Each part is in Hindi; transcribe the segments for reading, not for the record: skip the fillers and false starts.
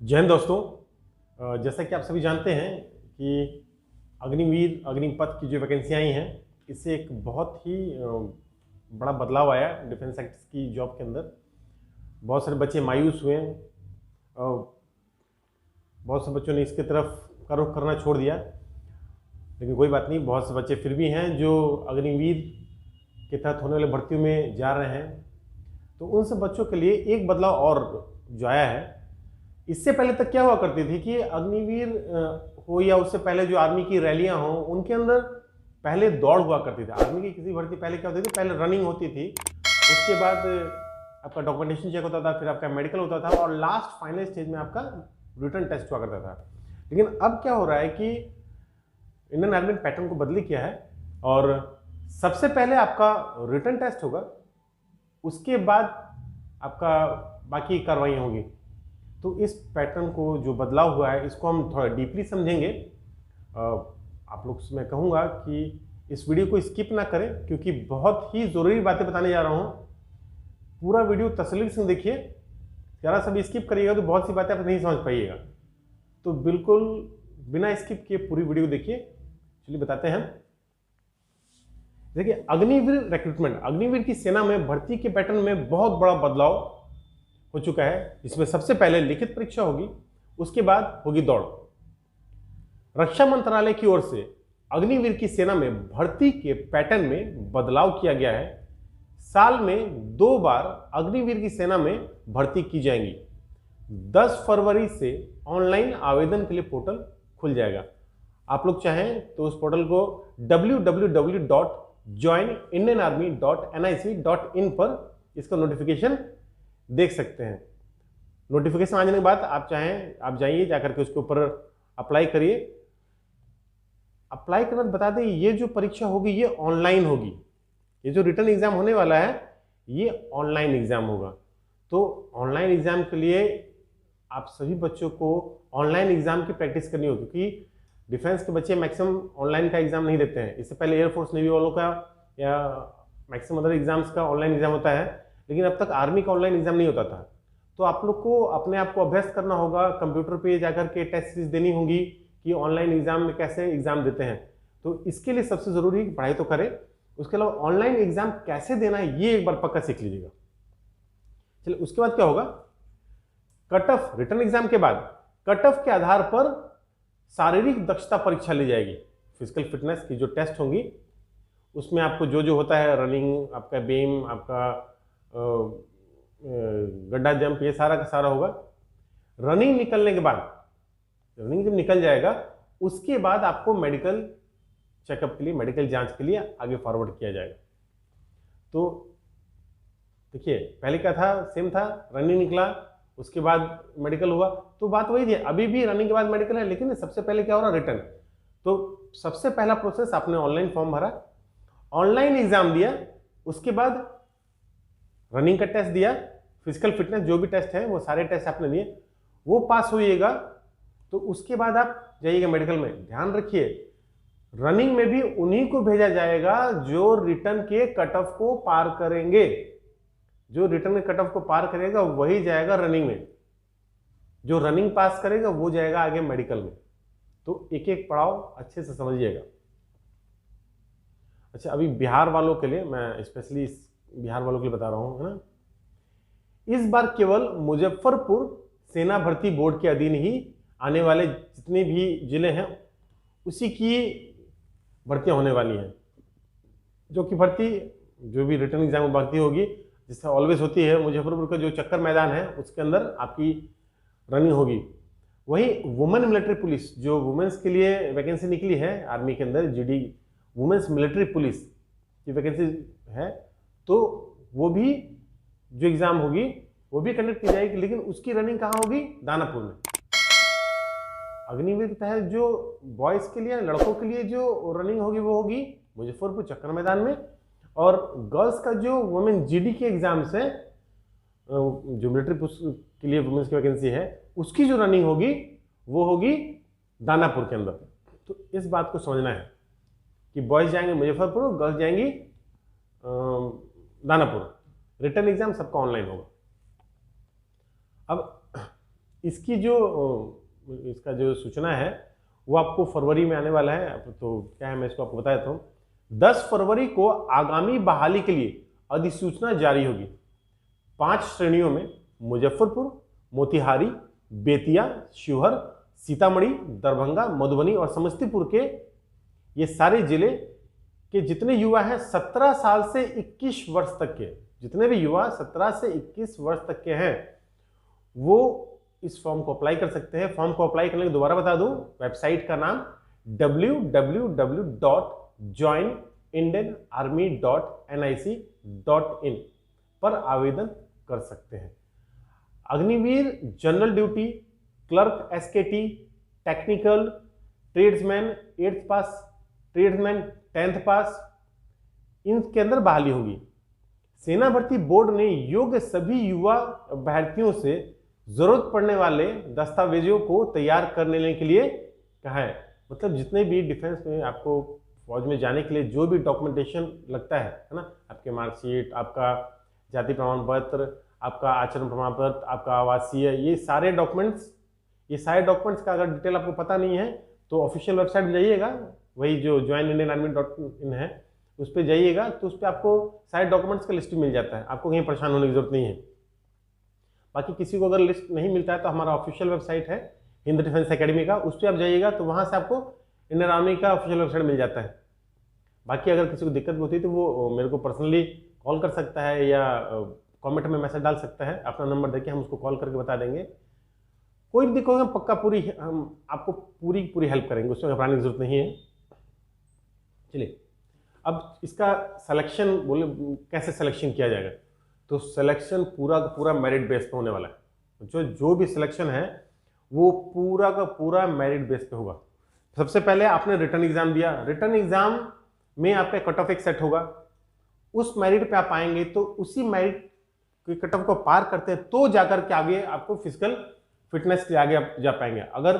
जय हिंद दोस्तों। जैसा कि आप सभी जानते हैं कि अग्निवीर अग्निपथ की जो वैकेंसियाँ आई हैं, इससे एक बहुत ही बड़ा बदलाव आया डिफेंस सेक्टर्स की जॉब के अंदर। बहुत सारे बच्चे मायूस हुए हैं, बहुत से बच्चों ने इसके तरफ का रुख करना छोड़ दिया, लेकिन कोई बात नहीं, बहुत से बच्चे फिर भी हैं जो अग्निवीर के तहत होने वाले भर्तियों में जा रहे हैं। तो उन सब बच्चों के लिए एक बदलाव और जो आया है। इससे पहले तक क्या हुआ करती थी कि अग्निवीर हो या उससे पहले जो आर्मी की रैलियां हों, उनके अंदर पहले दौड़ हुआ करती थी। आर्मी की किसी भर्ती पहले क्या होती थी, पहले रनिंग होती थी, उसके बाद आपका डॉक्यूमेंटेशन चेक होता था, फिर आपका मेडिकल होता था और लास्ट फाइनल स्टेज में आपका रिटन टेस्ट हुआ करता था। लेकिन अब क्या हो रहा है कि इंडियन आर्मी ने पैटर्न को बदली किया है और सबसे पहले आपका रिटन टेस्ट होगा, उसके बाद आपका बाकी कार्रवाइयाँ होंगी। तो इस पैटर्न को जो बदलाव हुआ है, इसको हम थोड़ा डीपली समझेंगे। आप लोग से मैं कहूँगा कि इस वीडियो को स्किप ना करें, क्योंकि बहुत ही ज़रूरी बातें बताने जा रहा हूँ। पूरा वीडियो तसल्ली से देखिए, ज़रा सा भी स्किप करिएगा तो बहुत सी बातें आप नहीं समझ पाइएगा। तो बिल्कुल बिना स्किप किए पूरी वीडियो देखिए। चलिए बताते हैं। देखिए, अग्निवीर रिक्रूटमेंट, अग्निवीर की सेना में भर्ती के पैटर्न में बहुत बड़ा बदलाव हो चुका है। इसमें सबसे पहले लिखित परीक्षा होगी, उसके बाद होगी दौड़। रक्षा मंत्रालय की ओर से अग्निवीर की सेना में भर्ती के पैटर्न में बदलाव किया गया है। साल में 2 बार अग्निवीर की सेना में भर्ती की जाएंगी। 10 फरवरी से ऑनलाइन आवेदन के लिए पोर्टल खुल जाएगा। आप लोग चाहें तो उस पोर्टल को www.joinindianarmy.nic.in पर इसका नोटिफिकेशन देख सकते हैं। नोटिफिकेशन आ जाने के बाद आप चाहें आप जाइए, जाकर के उसके ऊपर अप्लाई करिए। अप्लाई करने बता दें, ये जो परीक्षा होगी ये ऑनलाइन होगी। ये जो रिटन एग्जाम होने वाला है ये ऑनलाइन एग्जाम होगा। तो ऑनलाइन एग्जाम के लिए आप सभी बच्चों को ऑनलाइन एग्जाम की प्रैक्टिस करनी होगी, क्योंकि डिफेंस के बच्चे मैक्सिमम ऑनलाइन का एग्जाम नहीं देते हैं। इससे पहले एयरफोर्स नेवी वालों का या मैक्सिमम अदर एग्जाम्स का ऑनलाइन एग्जाम होता है, लेकिन अब तक आर्मी का ऑनलाइन एग्जाम नहीं होता था। तो आप लोग को अपने आप को अभ्यस्त करना होगा, कंप्यूटर पे जाकर के टेस्ट सीरीज देनी होगी कि ऑनलाइन एग्जाम में कैसे एग्जाम देते हैं। तो इसके लिए सबसे जरूरी पढ़ाई तो करें, उसके अलावा ऑनलाइन एग्जाम कैसे देना है ये एक बार पक्का सीख लीजिएगा। चलिए, उसके बाद क्या होगा, कट ऑफ, रिटन एग्जाम के बाद कट ऑफ के आधार पर शारीरिक दक्षता परीक्षा ली जाएगी। फिजिकल फिटनेस की जो टेस्ट होंगी उसमें आपको जो जो होता है, रनिंग, आपका बेम, आपका गड्ढा जंप, ये सारा का सारा होगा। रनिंग निकलने के बाद, रनिंग जब निकल जाएगा उसके बाद आपको मेडिकल चेकअप के लिए, मेडिकल जांच के लिए आगे फॉरवर्ड किया जाएगा। तो देखिए, पहले क्या था, सेम था, रनिंग निकला उसके बाद मेडिकल हुआ, तो बात वही थी। अभी भी रनिंग के बाद मेडिकल है, लेकिन सबसे पहले क्या हो रहा, रिटर्न। तो सबसे पहला प्रोसेस, आपने ऑनलाइन फॉर्म भरा, ऑनलाइन एग्जाम दिया, उसके बाद रनिंग का टेस्ट दिया, फिजिकल फिटनेस जो भी टेस्ट है वो सारे टेस्ट आपने दिए, वो पास होइएगा तो उसके बाद आप जाइएगा मेडिकल में। ध्यान रखिए, रनिंग में भी उन्हीं को भेजा जाएगा जो रिटर्न के कट ऑफ को पार करेंगे। जो रिटर्न के कट ऑफ को पार करेगा वही जाएगा रनिंग में, जो रनिंग पास करेगा वो जाएगा आगे मेडिकल में। तो एक एक पड़ाव अच्छे से समझिएगा। अच्छा, अभी बिहार वालों के लिए मैं स्पेशली बिहार वालों के लिए बता रहा हूं, है ना। इस बार केवल मुजफ्फरपुर सेना भर्ती बोर्ड के अधीन ही आने वाले जितने भी जिले हैं उसी की भर्तियां होने वाली हैं। जो कि भर्ती, जो भी रिटर्न एग्जाम में भर्ती होगी, जिससे ऑलवेज होती है, मुजफ्फरपुर का जो चक्कर मैदान है उसके अंदर आपकी रनिंग होगी। वहीं वुमेन मिलिट्री पुलिस, जो वुमेन्स के लिए वैकेंसी निकली है आर्मी के अंदर, जीडी वुमेन्स मिलिट्री पुलिस की वैकेंसी है, तो वो भी जो एग्जाम होगी वो भी कंडक्ट की जाएगी, लेकिन उसकी रनिंग कहाँ होगी, दानापुर में। अग्निवीर के तहत जो बॉयज के लिए, लड़कों के लिए जो रनिंग होगी वो होगी मुजफ्फरपुर चक्कर मैदान में, और गर्ल्स का जो वुमेन जीडी के एग्जाम्स है, जो मिलिट्री के लिए वुमेन्स की वैकेंसी है, उसकी जो रनिंग होगी वो होगी दानापुर के अंदर। तो इस बात को समझना है कि बॉयज जाएंगे मुजफ्फरपुर, गर्ल्स जाएंगी दानापुर। रिटर्न एग्जाम सबका ऑनलाइन होगा। अब इसकी जो इसका जो सूचना है वो आपको फरवरी में आने वाला है। तो क्या है, मैं इसको आपको बता देता हूँ। 10 फरवरी को आगामी बहाली के लिए अधिसूचना जारी होगी। 5 श्रेणियों में मुजफ्फरपुर, मोतिहारी, बेतिया, शिवहर, सीतामढ़ी, दरभंगा, मधुबनी और समस्तीपुर के ये सारे जिले के जितने युवा हैं 17 साल से 21 वर्ष तक के, जितने भी युवा 17 से 21 वर्ष तक के हैं वो इस फॉर्म को अप्लाई कर सकते हैं। फॉर्म को अप्लाई करने के दोबारा बता दूं, वेबसाइट का नाम www.joinindianarmy.nic.in पर आवेदन कर सकते हैं। Agniveer general duty, clerk एसकेटी, technical, tradesman 8th पास, ट्रेड्समैन 10th पास, इनके अंदर बहाली होगी। सेना भर्ती बोर्ड ने योग्य सभी युवा अभ्यर्थियों से जरूरत पड़ने वाले दस्तावेजों को तैयार करने के लिए कहा है। मतलब जितने भी डिफेंस में आपको फौज में जाने के लिए जो भी डॉक्यूमेंटेशन लगता है ना, आपके मार्कशीट, आपका जाति प्रमाण पत्र, आपका आचरण प्रमाण पत्र, आपका आवासीय, ये सारे डॉक्यूमेंट्स का अगर डिटेल आपको पता नहीं है तो ऑफिशियल वेबसाइट में जाइएगा, वही जो joinindianarmy.in है उस पर जाइएगा, तो उस पर आपको सारे डॉक्यूमेंट्स का लिस्ट मिल जाता है। आपको कहीं परेशान होने की जरूरत नहीं है। बाकी किसी को अगर लिस्ट नहीं मिलता है तो हमारा ऑफिशियल वेबसाइट है हिंद डिफेंस एकेडमी का, उस पर आप जाइएगा तो वहाँ से आपको इंडियन आर्मी का ऑफिशियल वेबसाइट मिल जाता है। बाकी अगर किसी को दिक्कत होती है तो वो मेरे को पर्सनली कॉल कर सकता है या कमेंट में मैसेज डाल सकता है, अपना नंबर देके हम उसको कॉल करके बता देंगे। कोई भी दिक्कत हम पक्का हम आपको पूरी हेल्प करेंगे, उसमें घबराने की जरूरत नहीं है। चलिए, अब इसका सिलेक्शन कैसे सिलेक्शन किया जाएगा, तो सिलेक्शन पूरा का पूरा मेरिट बेस पे होने वाला है। जो भी सिलेक्शन है वो पूरा का पूरा मेरिट बेस पे होगा। सबसे पहले आपने रिटर्न एग्जाम दिया, रिटर्न एग्जाम में आपका कट ऑफ एक सेट होगा, उस मेरिट पे आप आएंगे तो उसी मेरिट के कट ऑफ को पार करते हैं तो जाकर के आगे आपको फिजिकल फिटनेस के आगे आप जा पाएंगे। अगर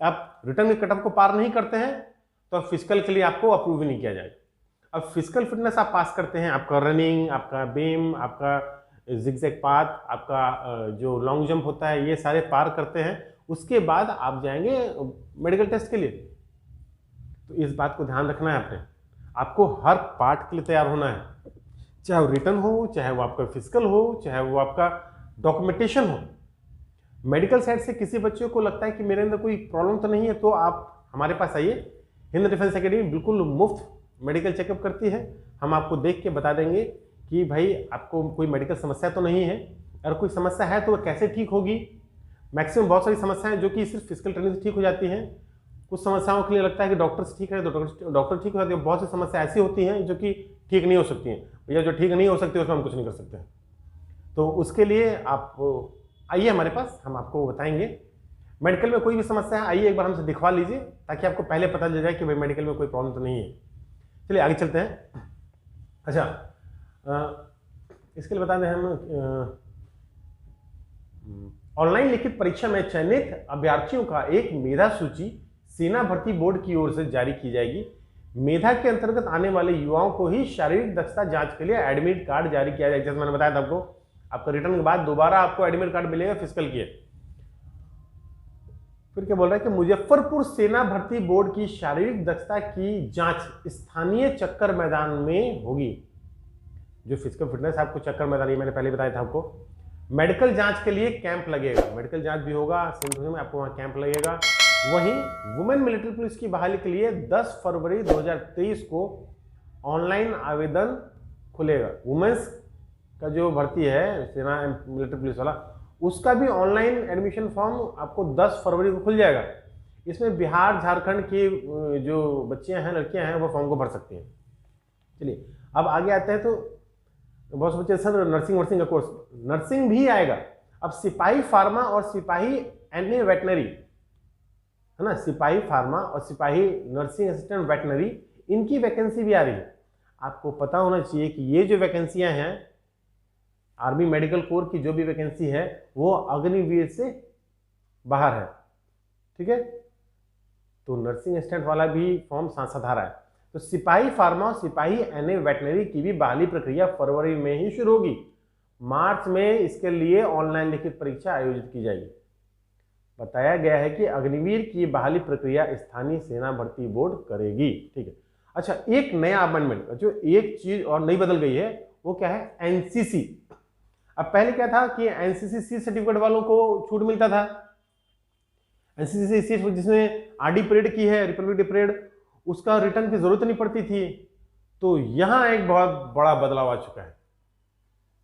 आप रिटर्न के कट ऑफ को पार नहीं करते हैं तो फिजिकल के लिए आपको अप्रूव ही नहीं किया जाएगा। अब फिजिकल फिटनेस आप पास करते हैं, आपका रनिंग, आपका बीम, आपका जिगजैग पाथ, आपका जो लॉन्ग जंप होता है, ये सारे पार करते हैं, उसके बाद आप जाएंगे मेडिकल टेस्ट के लिए। तो इस बात को ध्यान रखना है आपको हर पार्ट के लिए तैयार होना है, चाहे वो रिटर्न हो, चाहे वो आपका फिजिकल हो, चाहे वो आपका डॉक्यूमेंटेशन हो। मेडिकल साइड से किसी बच्चे को लगता है कि मेरे अंदर कोई प्रॉब्लम तो नहीं है, तो आप हमारे पास आइए। हिंद डिफेंस एकेडमी बिल्कुल मुफ्त मेडिकल चेकअप करती है। हम आपको देख के बता देंगे कि भाई आपको कोई मेडिकल समस्या तो नहीं है, अगर कोई समस्या है तो वो कैसे ठीक होगी। मैक्सिमम बहुत सारी समस्याएं जो कि सिर्फ फिजिकल ट्रेनिंग से ठीक हो जाती हैं। कुछ समस्याओं के लिए लगता है कि डॉक्टर से ठीक है तो डॉक्टर ठीक हो जाती है। बहुत सी समस्या ऐसी होती हैं जो कि ठीक नहीं हो सकती हैं, भैया जो ठीक नहीं हो सकती उसमें हम कुछ नहीं कर सकते हैं। तो उसके लिए आप आइए हमारे पास, हम आपको बताएंगे। मेडिकल में कोई भी समस्या है आइए एक बार हमसे दिखवा लीजिए, ताकि आपको पहले पता चल जाए कि भाई मेडिकल में कोई प्रॉब्लम तो नहीं है। चलिए आगे चलते हैं। अच्छा, इसके लिए बता दें हम ऑनलाइन लिखित परीक्षा में चयनित अभ्यर्थियों का एक मेधा सूची सेना भर्ती बोर्ड की ओर से जारी की जाएगी। मेधा के अंतर्गत आने वाले युवाओं को ही शारीरिक दक्षता जांच के लिए एडमिट कार्ड जारी किया जाएगा। जैसे मैंने बताया था आपको, आपका रिटर्न के बाद दोबारा आपको एडमिट कार्ड मिलेगा फिजिकल के। फिर क्या बोल रहा है कि मुजफ्फरपुर सेना भर्ती बोर्ड की शारीरिक दक्षता की जांच स्थानीय चक्कर मैदान में होगी। जो फिजिकल फिटनेस आपको चक्कर मैदान, ये मैंने पहले बताया था आपको। मेडिकल जांच के लिए कैंप लगेगा, मेडिकल जांच भी होगा सिंधु में, आपको वहाँ कैंप लगेगा। वहीं वुमेन मिलिट्री पुलिस की बहाली के लिए 10 फरवरी 2023 को ऑनलाइन आवेदन खुलेगा। वुमेन्स का जो भर्ती है सेना मिलिट्री पुलिस वाला, उसका भी ऑनलाइन एडमिशन फॉर्म आपको 10 फरवरी को खुल जाएगा। इसमें बिहार झारखंड की जो बच्चियां हैं, लड़कियां हैं, वो फॉर्म को भर सकती हैं। चलिए अब आगे आते हैं। तो बहुत से बच्चे सर नर्सिंग का कोर्स, नर्सिंग भी आएगा। अब सिपाही फार्मा और सिपाही एनए वेटनरी है ना, सिपाही फार्मा और सिपाही नर्सिंग असिस्टेंट वेटनरी, इनकी वैकेंसी भी आ रही है। आपको पता होना चाहिए कि ये जो वैकेंसियां हैं आर्मी मेडिकल कोर की, जो भी वैकेंसी है वो अग्निवीर से बाहर है, ठीक है। तो नर्सिंग असिस्टेंट वाला भी फॉर्म साथ साथ आ रहा है। तो सिपाही फार्मा और सिपाही एनए वेटनरी की भी बहाली प्रक्रिया फरवरी में ही शुरू होगी। मार्च में इसके लिए ऑनलाइन लिखित परीक्षा आयोजित की जाएगी। बताया गया है कि अग्निवीर की बहाली प्रक्रिया स्थानीय सेना भर्ती बोर्ड करेगी। ठीक है। अच्छा, एक नया अमेंडमेंट, जो एक चीज और नई बदल गई है वो क्या है, एनसीसी। अब पहले क्या था कि एनसीसी सी सर्टिफिकेट वालों को छूट मिलता था। एनसीसी जिसने आरडी परेड की है, रिपब्लिक डे परेड, उसका रिटर्न की जरूरत नहीं पड़ती थी। तो यहां एक बहुत बड़ा बदलाव आ चुका है।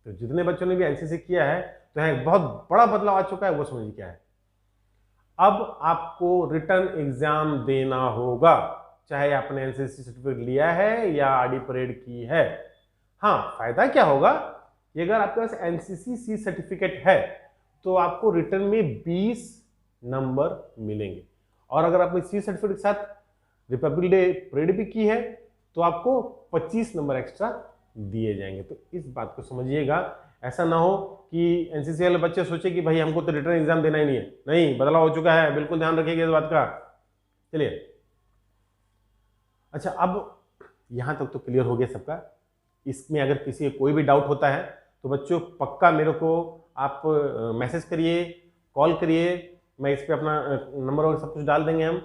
तो जितने बच्चों ने भी एनसीसी किया है तो यहाँ एक बहुत बड़ा बदलाव आ चुका है, वो समझिए क्या है। अब आपको रिटर्न एग्जाम देना होगा, चाहे आपने एनसीसी सर्टिफिकेट लिया है या आरडी परेड की है। हाँ, फायदा क्या होगा कि अगर आपके पास एनसीसी सी सर्टिफिकेट है तो आपको रिटर्न में 20 नंबर मिलेंगे, और अगर आपने सी सर्टिफिकेट के साथ रिपब्लिक डे परेड भी की है तो आपको 25 नंबर एक्स्ट्रा दिए जाएंगे। तो इस बात को समझिएगा, ऐसा ना हो कि एनसीसी वाले बच्चे सोचे कि भाई हमको तो रिटर्न एग्जाम देना ही नहीं है। नहीं, बदलाव हो चुका है, बिल्कुल ध्यान रखिएगा इस बात का। चलिए, अच्छा, अब यहां तक तो क्लियर हो गया सबका। इसमें अगर किसी कोई भी डाउट होता है तो बच्चों पक्का मेरे को आप मैसेज करिए, कॉल करिए, मैं इस पर अपना नंबर और सब कुछ डाल देंगे हम।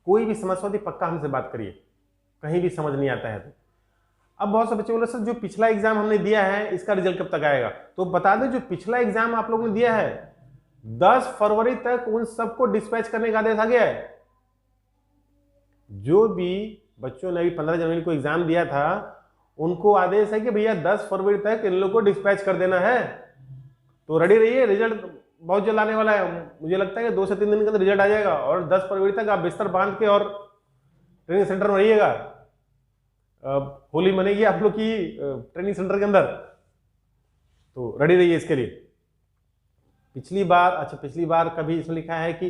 कोई भी समस्या होती पक्का हमसे बात करिए, कहीं भी समझ नहीं आता है तो। अब बहुत से बच्चे बोले सर जो पिछला एग्जाम हमने दिया है इसका रिजल्ट कब तक आएगा? तो बता दें, जो पिछला एग्जाम आप लोगों ने दिया है 10 फरवरी तक उन सबको डिस्पैच करने का आदेश आ गया है। जो भी बच्चों ने अभी 15 जनवरी को एग्जाम दिया था उनको आदेश है कि भैया 10 फरवरी तक इन लोगों को डिस्पैच कर देना है। तो रेडी रहिए, रिजल्ट बहुत जल्द आने वाला है। मुझे लगता है कि 2 से 3 दिन के अंदर रिजल्ट आ जाएगा, और 10 फरवरी तक आप बिस्तर बांध के और ट्रेनिंग सेंटर में रहिएगा। होली मनेगी आप लोग की ट्रेनिंग सेंटर के अंदर, तो रेडी रहिए इसके लिए। पिछली बार कभी इसमें लिखा है कि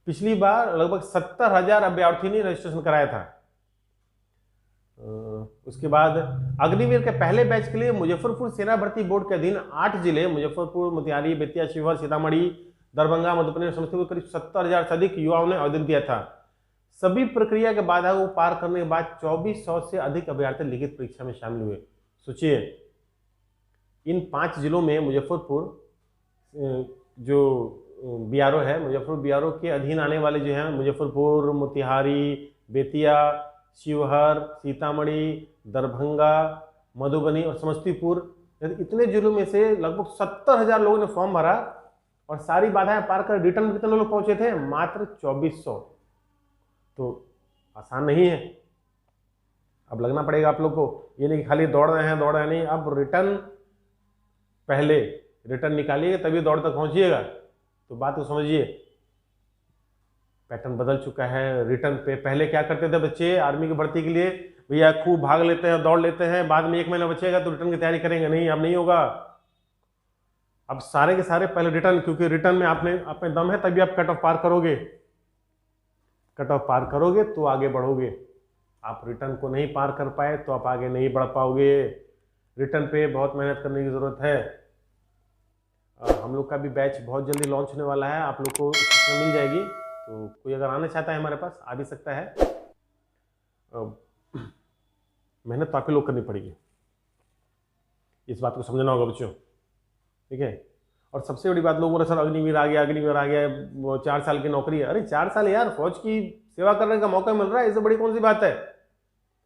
पिछली बार लगभग 70,000 अभ्यर्थी ने रजिस्ट्रेशन कराया था। उसके बाद अग्निवीर के पहले बैच के लिए मुजफ्फरपुर सेना भर्ती बोर्ड के अधीन 8 जिले मुजफ्फरपुर, मोतिहारी, बेतिया, शिवहर, सीतामढ़ी, दरभंगा, मधुबनी, समस्तीपुर करीब 70,000 से अधिक युवाओं ने आवेदन दिया था। सभी प्रक्रिया के बाधा को पार करने के बाद 2400 से अधिक अभ्यर्थी लिखित परीक्षा में शामिल हुए। सोचिए, इन 5 जिलों में मुजफ्फरपुर जो बीआरओ है, मुजफ्फरपुर बीआरओ के अधीन आने वाले जो हैं मुजफ्फरपुर, मोतिहारी, बेतिया, शिवहर, सीतामढ़ी, दरभंगा, मधुबनी और समस्तीपुर, इतने जिलों में से लगभग 70,000 लोगों ने फॉर्म भरा, और सारी बाधाएं पार कर रिटर्न में कितने लोग पहुंचे थे? मात्र 2400। तो आसान नहीं है। अब लगना पड़ेगा आप लोग को, ये नहीं कि खाली दौड़ रहे हैं नहीं। अब रिटर्न, पहले रिटर्न निकालिएगा तभी दौड़ तक पहुंचिएगा। तो बात को समझिए, पैटर्न बदल चुका है। रिटर्न पे पहले क्या करते थे बच्चे आर्मी की भर्ती के लिए? भैया खूब भाग लेते हैं, दौड़ लेते हैं, बाद में 1 महीना बचेगा तो रिटर्न की तैयारी करेंगे। नहीं, अब नहीं होगा। अब सारे के सारे पहले रिटर्न, क्योंकि रिटर्न में आप में दम है तभी आप कट ऑफ पार करोगे। कट ऑफ पार करोगे तो आगे बढ़ोगे। आप रिटर्न को नहीं पार कर पाए तो आप आगे नहीं बढ़ पाओगे। रिटर्न पे बहुत मेहनत करने की जरूरत है। हम लोग का भी बैच बहुत जल्दी लॉन्च होने वाला है, आप लोग को सूचना मिल जाएगी। तो कोई अगर आना चाहता है हमारे पास आ भी सकता है। मेहनत तो आप ही लोग करनी पड़ेगी, इस बात को समझना होगा बच्चों, ठीक है। और सबसे बड़ी बात, लोग बोले सर अग्निवीर आ गया, 4 साल की नौकरी है। अरे 4 साल यार, फौज की सेवा करने का मौका मिल रहा है, इससे बड़ी कौन सी बात है?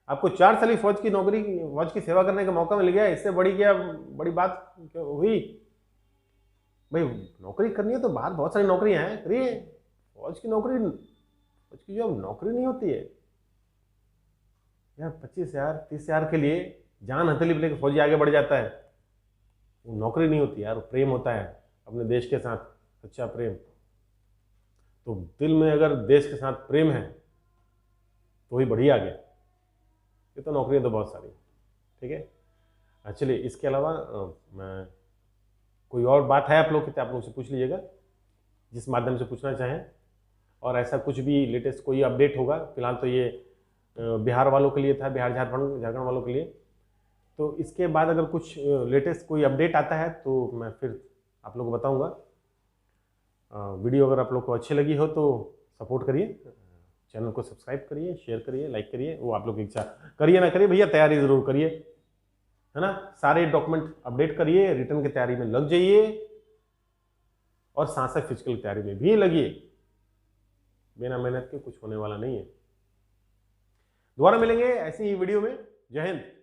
आपको 4 साल ही फौज की सेवा करने का मौका मिल गया, इससे बड़ी क्या बड़ी बात हुई? भाई नौकरी करनी है तो बाहर बहुत सारी नौकरियां हैं, करिए। फौज की जो नौकरी नहीं होती है यार, 25,000 30,000 के लिए जान हथेली लेकर फौजी आगे बढ़ जाता है। वो नौकरी नहीं होती यार, प्रेम होता है अपने देश के साथ, सच्चा प्रेम। तो दिल में अगर देश के साथ प्रेम है तो ही बढ़िया आगे। ये तो नौकरियां तो बहुत सारी, ठीक है। चलिए, इसके अलावा मैं कोई और बात है आप लोग की तो आप लोग से पूछ लीजिएगा, जिस माध्यम से पूछना चाहें। और ऐसा कुछ भी लेटेस्ट कोई अपडेट होगा, फिलहाल तो ये बिहार वालों के लिए था, बिहार झारखंड वालों के लिए। तो इसके बाद अगर कुछ लेटेस्ट कोई अपडेट आता है तो मैं फिर आप लोग को बताऊंगा। वीडियो अगर आप लोग को अच्छी लगी हो तो सपोर्ट करिए, चैनल को सब्सक्राइब करिए, शेयर करिए, लाइक करिए, वो आप लोग की इच्छा। करिए ना करिए भैया, तैयारी ज़रूर करिए, है ना। सारे डॉक्यूमेंट अपडेट करिए, रिटर्न की तैयारी में लग जाइए, और साथ साथ फिजिकल की तैयारी में भी लगिए। बिना मेहनत के कुछ होने वाला नहीं है। दोबारा मिलेंगे ऐसी ही वीडियो में। जय हिंद।